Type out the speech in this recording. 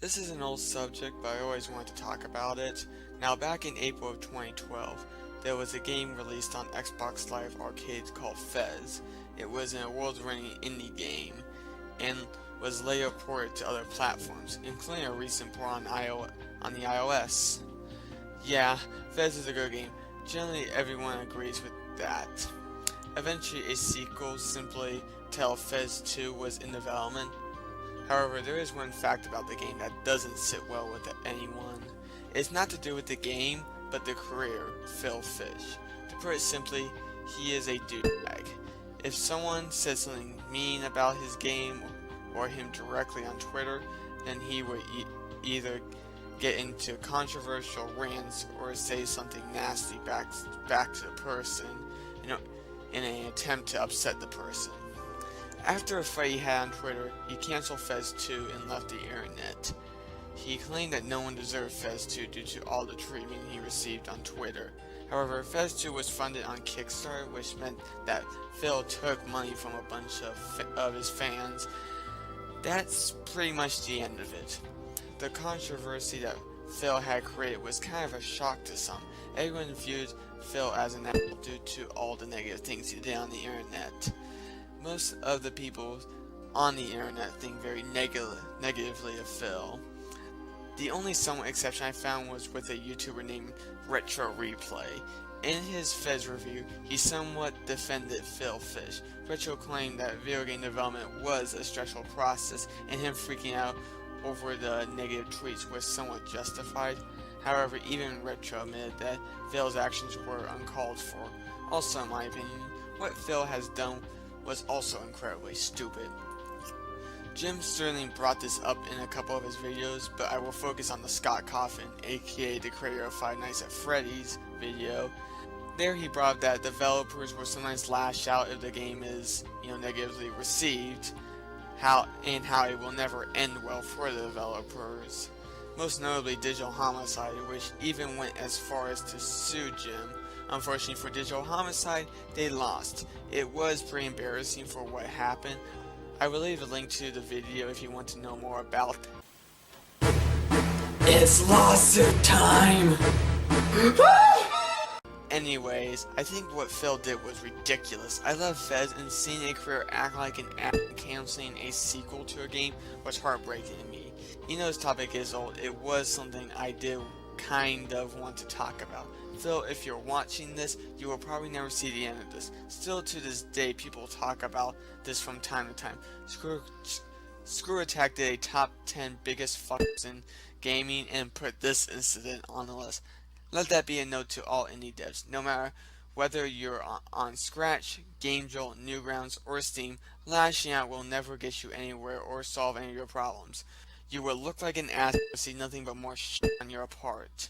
This is an old subject, but I always wanted to talk about it. Now, back in April of 2012, there was a game released on Xbox Live Arcade called Fez. It was an award-winning indie game, and was later ported to other platforms, including a recent port on the iOS. Yeah, Fez is a good game. Generally, everyone agrees with that. Eventually, a sequel, simply titled Fez 2, was in development. However, there is one fact about the game that doesn't sit well with anyone. It's not to do with the game, but the creator, Phil Fish. To put it simply, he is a douchebag. If someone says something mean about his game or him directly on Twitter, then he would either get into controversial rants or say something nasty back to the person, in an attempt to upset the person. After a fight he had on Twitter, he canceled Fez 2 and left the internet. He claimed that no one deserved Fez 2 due to all the treatment he received on Twitter. However, Fez 2 was funded on Kickstarter, which meant that Phil took money from a bunch of his fans. That's pretty much the end of it. The controversy that Phil had created was kind of a shock to some. Everyone viewed Phil as an asshole due to all the negative things he did on the internet. Most of the people on the internet think very negatively of Phil. The only somewhat exception I found was with a YouTuber named Retro Replay. In his Fez review, he somewhat defended Phil Fish. Retro claimed that video game development was a stressful process, and him freaking out over the negative tweets was somewhat justified. However, even Retro admitted that Phil's actions were uncalled for. Also, in my opinion, what Phil has done was also incredibly stupid. Jim Sterling brought this up in a couple of his videos, but I will focus on the Scott Cawthon, aka the creator of Five Nights at Freddy's video. There he brought up that developers will sometimes lash out if the game is, negatively received, how it will never end well for the developers. Most notably Digital Homicide, which even went as far as to sue Jim. Unfortunately for Digital Homicide, they lost. It was pretty embarrassing for what happened. I will leave a link to the video if you want to know more about it. It's lawsuit time! Anyways, I think what Phil did was ridiculous. I love Fez, and seeing a career act like an ass and canceling a sequel to a game was heartbreaking to me. This topic is old. It was something I did kind of want to talk about. Phil, if you're watching this, you will probably never see the end of this. Still to this day, people talk about this from time to time. Screw Attack did a top 10 biggest fucks in gaming and put this incident on the list. Let that be a note to all indie devs. No matter whether you're on Scratch, GameJolt, Newgrounds, or Steam, lashing out will never get you anywhere or solve any of your problems. You will look like an ass and see nothing but more shit on your part.